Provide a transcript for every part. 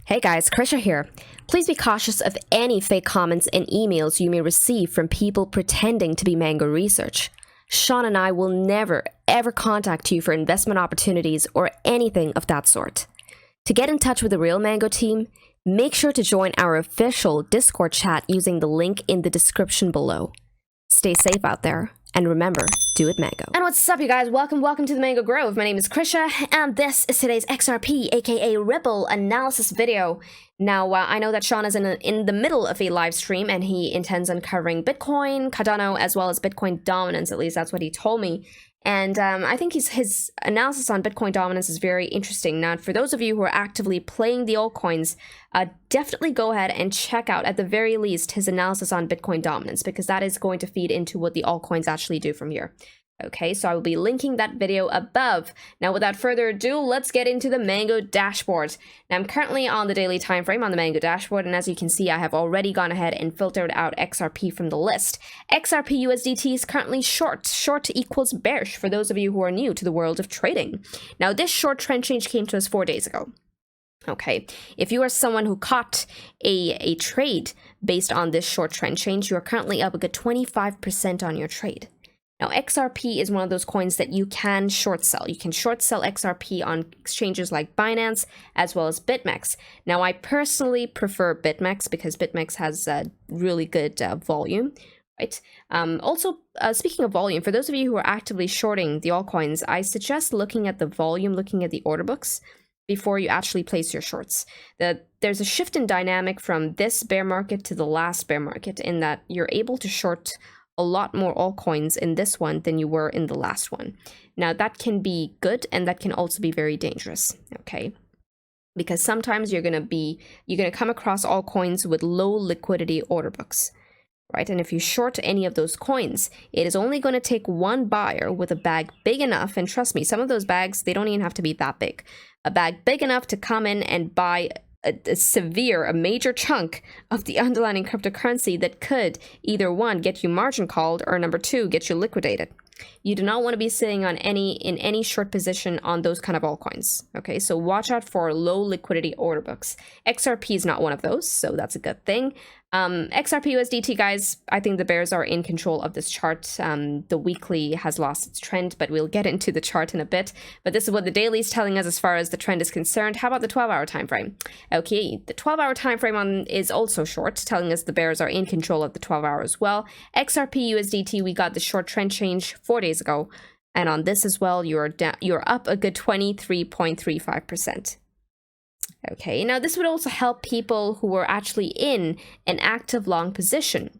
Hey guys, Krisha here. Please be cautious of any fake comments and emails you may receive from people pretending to be Mango Research. Sean and I will never, ever contact you for investment opportunities or anything of that sort. To get in touch with the real Mango team, make sure to join our official Discord chat using the link in the description below. Stay safe out there, and remember, do it Mango. And what's up, you guys? Welcome to the Mango Grove. My name is Krisha, and this is today's XRP, aka Ripple, analysis video. Now, I know that Sean is in the middle of a live stream, and he intends on covering Bitcoin, Cardano, as well as Bitcoin dominance. At least that's what he told me. And I think his analysis on Bitcoin dominance is very interesting. Now, for those of you who are actively playing the altcoins, definitely go ahead and check out, at the very least, his analysis on Bitcoin dominance, because that is going to feed into what the altcoins actually do from here. Okay, so I will be linking that video above. Now, without further ado, let's get into the Mango dashboard. Now, I'm currently on the daily time frame on the Mango dashboard, and as you can see, I have already gone ahead and filtered out XRP from the list. XRP USDT is currently short. Short equals bearish for those of you who are new to the world of trading. Now, this short trend change came to us 4 days ago. Okay, if you are someone who caught a trade based on this short trend change, you are currently up a good 25% on your trade. Now, XRP is one of those coins that you can short sell. You can short sell XRP on exchanges like Binance as well as BitMEX. Now, I personally prefer BitMEX because BitMEX has really good volume, right? Also, speaking of volume, for those of you who are actively shorting the altcoins, I suggest looking at the volume, looking at the order books before you actually place your shorts. There's a shift in dynamic from this bear market to the last bear market in that you're able to short a lot more altcoins in this one than you were in the last one. Now, that can be good, and that can also be very dangerous, okay? Because sometimes you're gonna come across altcoins with low liquidity order books, right? And if you short any of those coins, it is only gonna take one buyer with a bag big enough, and trust me, some of those bags, they don't even have to be that big. A bag big enough to come in and buy a major chunk of the underlying cryptocurrency that could either one, get you margin called, or number two, get you liquidated. You do not want to be sitting on in any short position on those kind of altcoins. Okay, so watch out for low liquidity order books. XRP is not one of those, so that's a good thing. XRP USDT, guys, I think the bears are in control of this chart. The weekly has lost its trend, but we'll get into the chart in a bit. But this is what the daily is telling us as far as the trend is concerned. How about the 12-hour time frame? Okay, the 12-hour time frame is also short, telling us the bears are in control of the 12-hour as well. XRP USDT, we got the short trend change 4 days ago, and on this as well, you're up a good 23.35%. Okay, now this would also help people who were actually in an active long position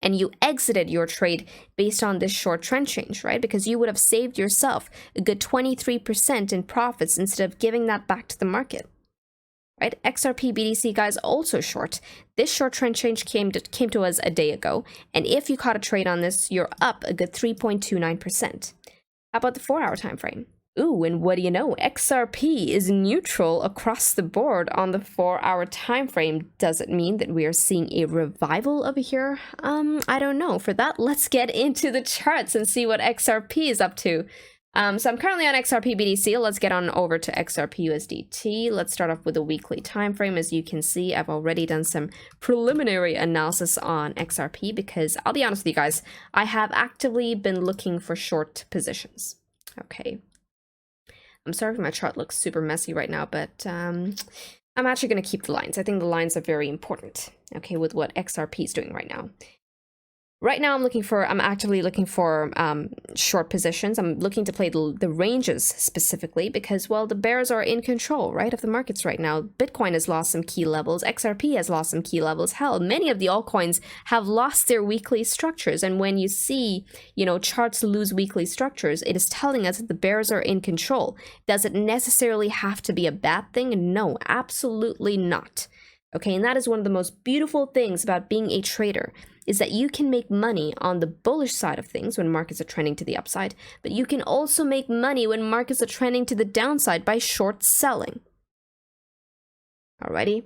and you exited your trade based on this short trend change, right? Because you would have saved yourself a good 23% in profits instead of giving that back to the market, right? XRP BTC, guys, also short. This short trend change came to us a day ago, and if you caught a trade on this, you're up a good 3.29%. How about the 4-hour time frame? Ooh, and what do you know? XRP is neutral across the board on the 4-hour time frame. Does it mean that we are seeing a revival over here? I don't know. For that, let's get into the charts and see what XRP is up to. So I'm currently on XRP BTC. Let's get on over to XRP USDT. Let's start off with the weekly time frame. As you can see, I've already done some preliminary analysis on XRP because I'll be honest with you guys, I have actively been looking for short positions. Okay. I'm sorry if my chart looks super messy right now, but I'm actually going to keep the lines. I think the lines are very important, okay, with what XRP is doing right now. Right now, I'm actively looking for short positions. I'm looking to play the ranges specifically because, well, the bears are in control, right, of the markets right now. Bitcoin has lost some key levels. XRP has lost some key levels. Hell, many of the altcoins have lost their weekly structures. And when you see, charts lose weekly structures, it is telling us that the bears are in control. Does it necessarily have to be a bad thing? No, absolutely not. Okay, and that is one of the most beautiful things about being a trader, is that you can make money on the bullish side of things when markets are trending to the upside, but you can also make money when markets are trending to the downside by short selling. Alrighty.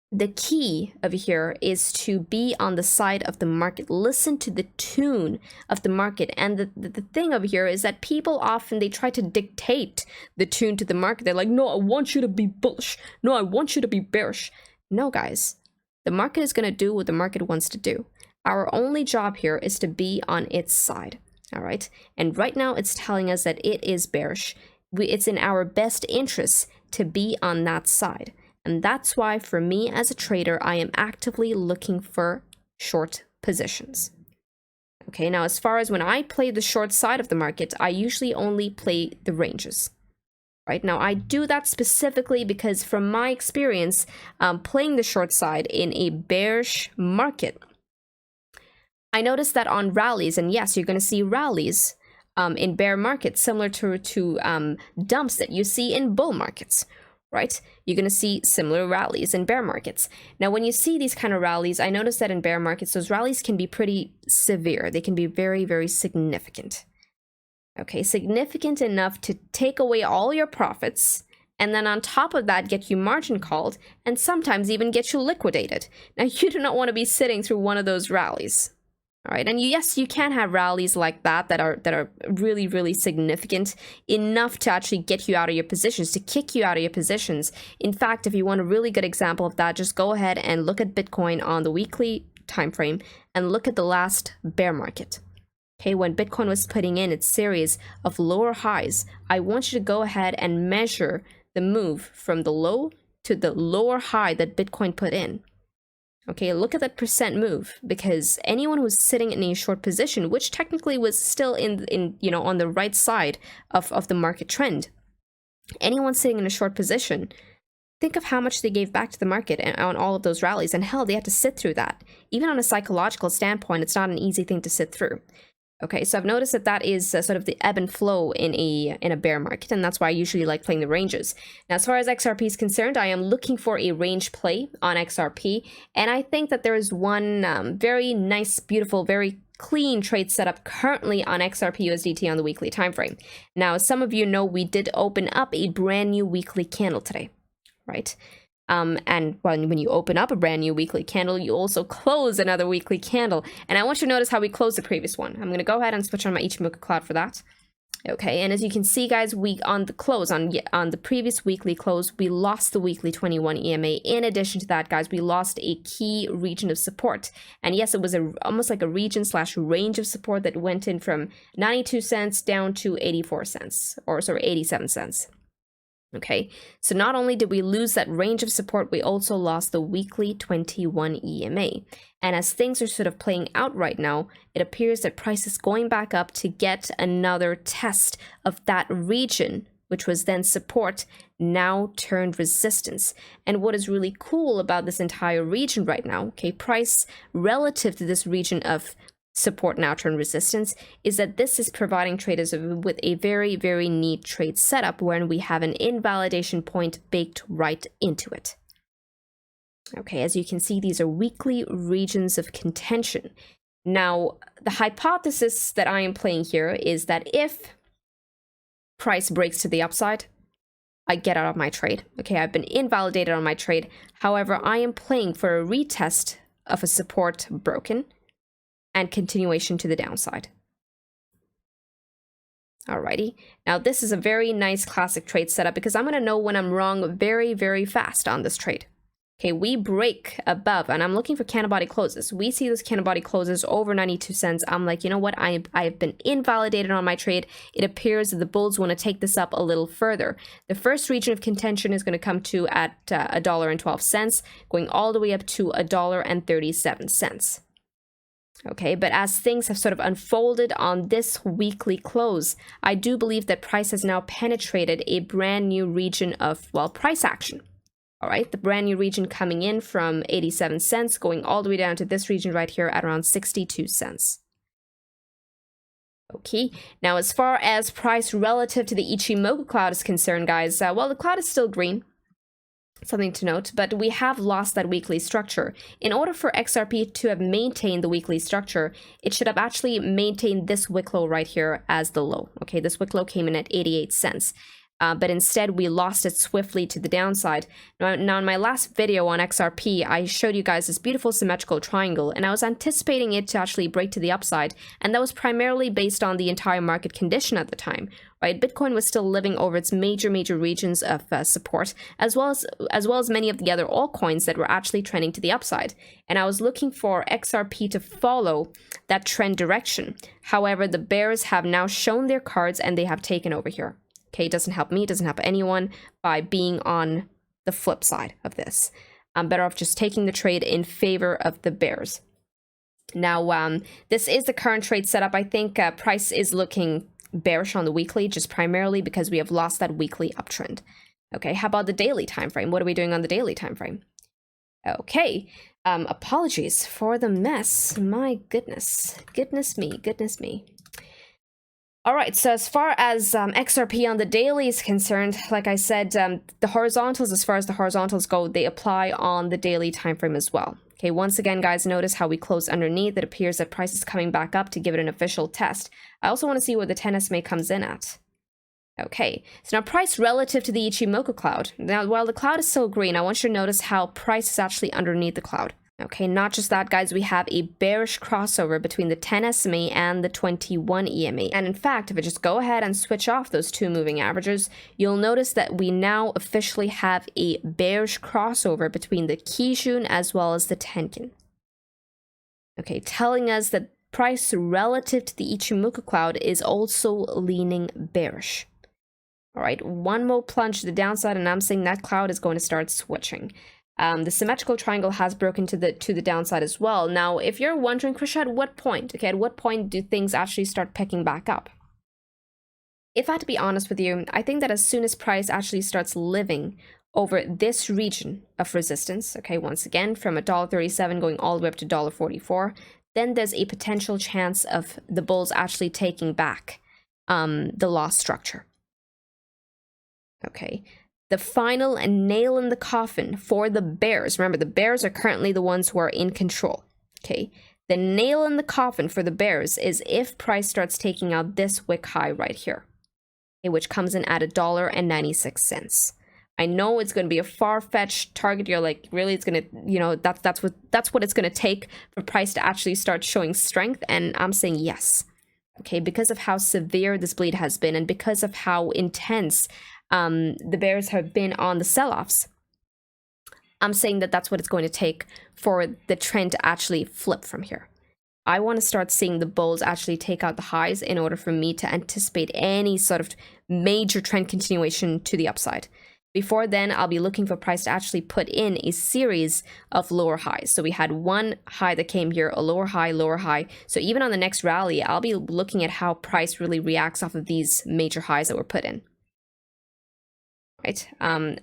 The key over here is to be on the side of the market. Listen to the tune of the market. And the thing over here is that people often, they try to dictate the tune to the market. They're like, no, I want you to be bullish. No, I want you to be bearish. No, guys, the market is going to do what the market wants to do. Our only job here is to be on its side. All right. And right now it's telling us that it is bearish. It's in our best interest to be on that side. And that's why, for me as a trader, I am actively looking for short positions. Okay, now as far as when I play the short side of the market, I usually only play the ranges. Right now, I do that specifically because from my experience, playing the short side in a bearish market, I noticed that on rallies, and yes, you're going to see rallies in bear markets similar to dumps that you see in bull markets. Right? You're going to see similar rallies in bear markets. Now, when you see these kind of rallies, I notice that in bear markets, those rallies can be pretty severe. They can be very, very significant. Okay, significant enough to take away all your profits, and then on top of that, get you margin called, and sometimes even get you liquidated. Now, you do not want to be sitting through one of those rallies. All right, and yes, you can have rallies like that are really, really significant enough to actually get you out of your positions, to kick you out of your positions. In fact, if you want a really good example of that, just go ahead and look at Bitcoin on the weekly time frame and look at the last bear market. Okay, when Bitcoin was putting in its series of lower highs, I want you to go ahead and measure the move from the low to the lower high that Bitcoin put in. Okay, look at that percent move, because anyone who's sitting in a short position, which technically was still in on the right side of the market trend, anyone sitting in a short position, think of how much they gave back to the market on all of those rallies, and hell, they had to sit through that. Even on a psychological standpoint, it's not an easy thing to sit through. Okay, so I've noticed that that is sort of the ebb and flow in a bear market, and that's why I usually like playing the ranges. Now, as far as XRP is concerned, I am looking for a range play on XRP, and I think that there is one very nice, beautiful, very clean trade setup currently on XRP USDT on the weekly time frame. Now, as some of you know, we did open up a brand new weekly candle today, right? And when you open up a brand new weekly candle, you also close another weekly candle. And I want you to notice how we closed the previous one. I'm going to go ahead and switch on my Ichimoku cloud for that. Okay, and as you can see, guys, on the previous weekly close, we lost the weekly 21 EMA. In addition to that, guys, we lost a key region of support. And yes, it was almost like a region/range of support that went in from 92 cents down to 84 cents, or sorry, 87 cents. Okay, so not only did we lose that range of support, we also lost the weekly 21 EMA. And as things are sort of playing out right now, it appears that price is going back up to get another test of that region, which was then support, now turned resistance. And what is really cool about this entire region right now, okay, price relative to this region of support now turn resistance, is that this is providing traders with a very, very neat trade setup wherein we have an invalidation point baked right into it. Okay, as you can see, these are weekly regions of contention. Now, the hypothesis that I am playing here is that if price breaks to the upside, I get out of my trade. Okay, I've been invalidated on my trade. However, I am playing for a retest of a support broken and continuation to the downside. Alrighty, now this is a very nice classic trade setup because I'm going to know when I'm wrong very, very fast on this trade. Okay, we break above, and I'm looking for candle body closes. We see this candle body closes over 92 cents. I'm like, you know what? I've been invalidated on my trade. It appears that the bulls want to take this up a little further. The first region of contention is going to come to at $1.12, going all the way up to $1.37. Okay, but as things have sort of unfolded on this weekly close, I do believe that price has now penetrated a brand new region of, well, price action. All right, the brand new region coming in from 87 cents, going all the way down to this region right here at around 62 cents. Okay, now as far as price relative to the Ichimoku cloud is concerned, guys, well, the cloud is still green. Something to note, but we have lost that weekly structure. In order for XRP to have maintained the weekly structure, it should have actually maintained this wick low right here as the low. Okay, this wick low came in at 88 cents. but instead we lost it swiftly to the downside. Now in my last video on XRP, I showed you guys this beautiful symmetrical triangle, and I was anticipating it to actually break to the upside, and that was primarily based on the entire market condition at the time, right? Bitcoin was still living over its major regions of support, as well as many of the other altcoins that were actually trending to the upside, and I was looking for XRP to follow that trend direction. However, the bears have now shown their cards and they have taken over here. Okay, it doesn't help me, it doesn't help anyone by being on the flip side of this. I'm better off just taking the trade in favor of the bears. Now, this is the current trade setup. I think price is looking bearish on the weekly, just primarily because we have lost that weekly uptrend. Okay, how about the daily time frame? What are we doing on the daily time frame? Okay, apologies for the mess. My goodness me. All right, so as far as XRP on the daily is concerned, like I said, the horizontals, as far as the horizontals go, they apply on the daily time frame as well. Okay, once again, guys, notice how we close underneath. It appears that price is coming back up to give it an official test. I also want to see where the 10 SMA comes in at. Okay, so now price relative to the Ichimoku cloud. Now, while the cloud is still green, I want you to notice how price is actually underneath the cloud. Okay, not just that, guys, we have a bearish crossover between the 10 SMA and the 21 EMA. And in fact, if I just go ahead and switch off those two moving averages, you'll notice that we now officially have a bearish crossover between the Kijun as well as the Tenkin. Okay, telling us that price relative to the Ichimoku cloud is also leaning bearish. All right, one more plunge to the downside, and I'm saying that cloud is going to start switching. The symmetrical triangle has broken to the downside as well. Now, if you're wondering, Krisha, at what point? Okay, at what point do things actually start picking back up? If I had to be honest with you, I think that as soon as price actually starts living over this region of resistance, okay, once again, from $1.37 going all the way up to $1.44, then there's a potential chance of the bulls actually taking back the lost structure. Okay. The final nail in the coffin for the bears. Remember, the bears are currently the ones who are in control. Okay. The nail in the coffin for the bears is if price starts taking out this wick high right here, okay, which comes in at $1.96. I know it's going to be a far-fetched target. You're like, really? It's going to, you know, that's what it's going to take for price to actually start showing strength. And I'm saying yes. Okay, because of how severe this bleed has been and because of how intense the bears have been on the sell-offs, I'm saying that that's what it's going to take for the trend to actually flip from here. I want to start seeing the bulls actually take out the highs in order for me to anticipate any sort of major trend continuation to the upside. Before then, I'll be looking for price to actually put in a series of lower highs. So we had one high that came here, a lower high. So even on the next rally, I'll be looking at how price really reacts off of these major highs that were put in. Right.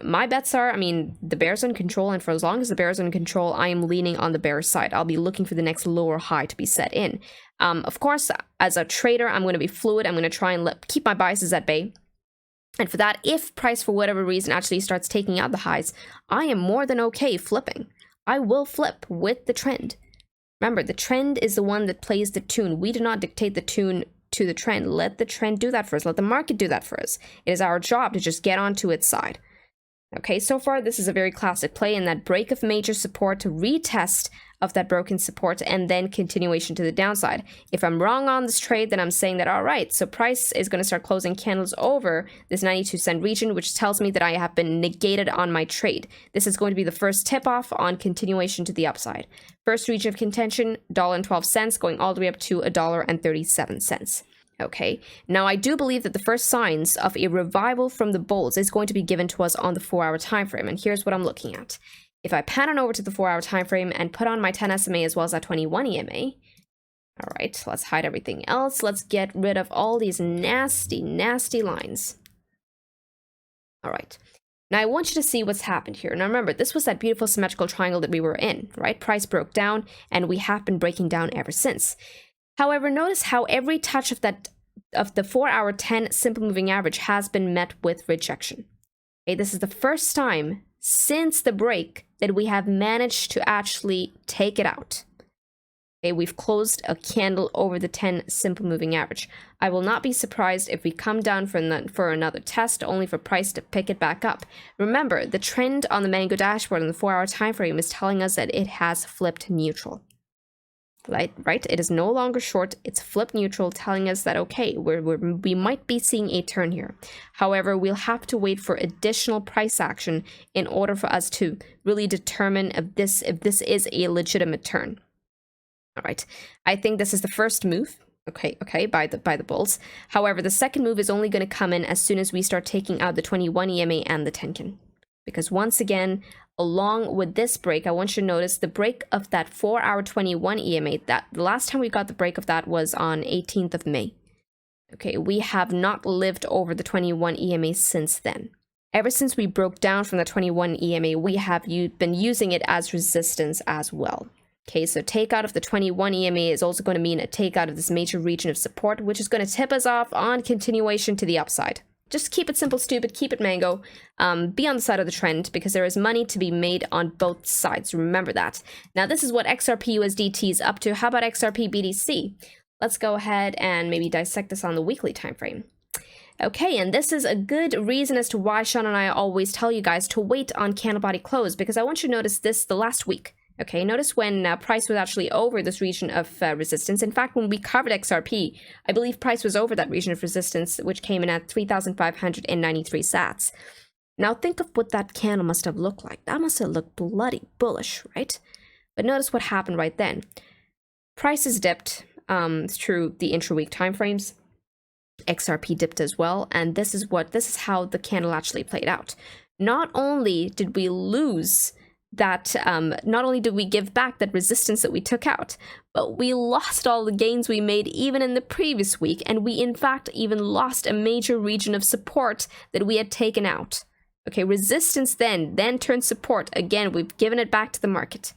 My bets are, I mean, the bears are in control, and for as long as the bears are in control, I am leaning on the bears side. I'll be looking for the next lower high to be set in. Of course, as a trader, I'm going to be fluid. I'm going to try and keep my biases at bay. And for that, if price for whatever reason actually starts taking out the highs, I am more than okay flipping. I will flip with the trend. Remember, the trend is the one that plays the tune. We do not dictate the tune to the trend. Let the trend do that for us. Let the market do that for us. It is our job to just get onto its side. Okay, so far this is a very classic play in that break of major support to retest of that broken support and then continuation to the downside. If I'm wrong on this trade, then I'm saying that, all right, so price is going to start closing candles over this 92-cent region, which tells me that I have been negated on my trade. This is going to be the first tip-off on continuation to the upside. First region of contention, $1.12, going all the way up to $1.37. Okay, now I do believe that the first signs of a revival from the bulls is going to be given to us on the 4-hour time frame, and here's what I'm looking at. If I pan on over to the 4-hour time frame and put on my 10 SMA as well as that 21 EMA, all right, let's hide everything else. Let's get rid of all these nasty lines. All right, now I want you to see what's happened here. Now remember, this was that beautiful symmetrical triangle that we were in, right? Price broke down, and we have been breaking down ever since. However, notice how every touch of the 4-hour 10 simple moving average has been met with rejection. Okay, this is the first time since the break that we have managed to actually take it out. Okay, we've closed a candle over the 10 simple moving average. I will not be surprised if we come down for another test, only for price to pick it back up. Remember, the trend on the Mango dashboard on the 4-hour time frame is telling us that it has flipped neutral. Right? It is no longer short, it's flipped neutral, telling us that, okay, we might be seeing a turn here. However, we'll have to wait for additional price action in order for us to really determine if this is a legitimate turn. All right, I think this is the first move, okay, by the bulls. However, the second move is only going to come in as soon as we start taking out the 21 EMA and the Tenkan. Because once again, along with this break, I want you to notice the break of that 4-hour 21 EMA. That the last time we got the break of that was on 18th of May. Okay, we have not lived over the 21 EMA since then. Ever since we broke down from the 21 EMA, we have been using it as resistance as well. Okay, so takeout of the 21 EMA is also going to mean a takeout of this major region of support, which is going to tip us off on continuation to the upside. Just keep it simple, stupid, keep it mango, be on the side of the trend, because there is money to be made on both sides. Remember that. Now, this is what XRP USDT is up to. How about XRP BTC? Let's go ahead and maybe dissect this on the weekly time frame. Okay, and this is a good reason as to why Sean and I always tell you guys to wait on candle body close, because I want you to notice this the last week. Okay, notice when price was actually over this region of resistance. In fact, when we covered XRP, I believe price was over that region of resistance, which came in at 3,593 sats. Now think of what that candle must have looked like. That must have looked bloody bullish, right? But notice what happened right then. Prices dipped through the intra-week timeframes. XRP dipped as well, and this is how the candle actually played out. Not only did we lose that, not only did we give back that resistance that we took out, but we lost all the gains we made even in the previous week, and we in fact even lost a major region of support that we had taken out. Okay, resistance then turned support. Again, we've given it back to the market.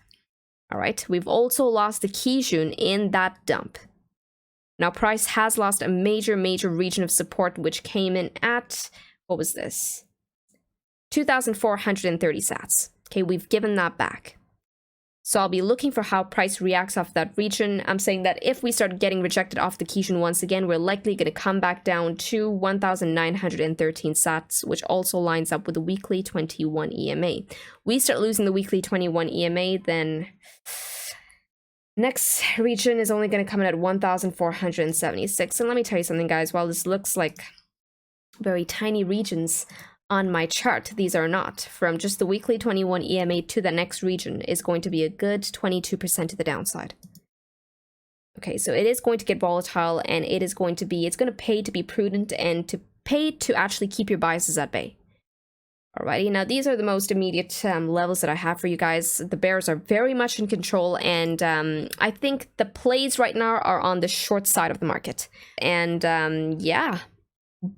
All right, we've also lost the Kijun in that dump. Now, price has lost a major region of support, which came in at, what was this? 2,430 sats. Okay, we've given that back. So I'll be looking for how price reacts off that region. I'm saying that if we start getting rejected off the Kijun once again, we're likely going to come back down to 1,913 sats, which also lines up with the weekly 21 EMA. We start losing the weekly 21 EMA, then next region is only going to come in at 1,476. And let me tell you something, guys. While this looks like very tiny regions on my chart, these are not. From just the weekly 21 EMA to the next region is going to be a good 22% to the downside. Okay, so it is going to get volatile, and it's going to pay to be prudent and to pay to actually keep your biases at bay. Alrighty, now these are the most immediate levels that I have for you guys. The bears are very much in control, and I think the plays right now are on the short side of the market. And yeah,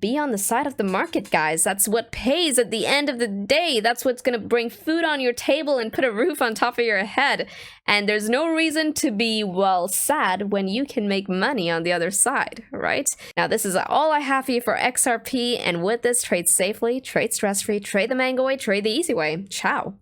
be on the side of the market, guys. That's what pays at the end of the day. That's what's going to bring food on your table and put a roof on top of your head. And there's no reason to be, well, sad when you can make money on the other side, right? Now, this is all I have for you for XRP. And with this, trade safely, trade stress-free, trade the mango way, trade the easy way. Ciao.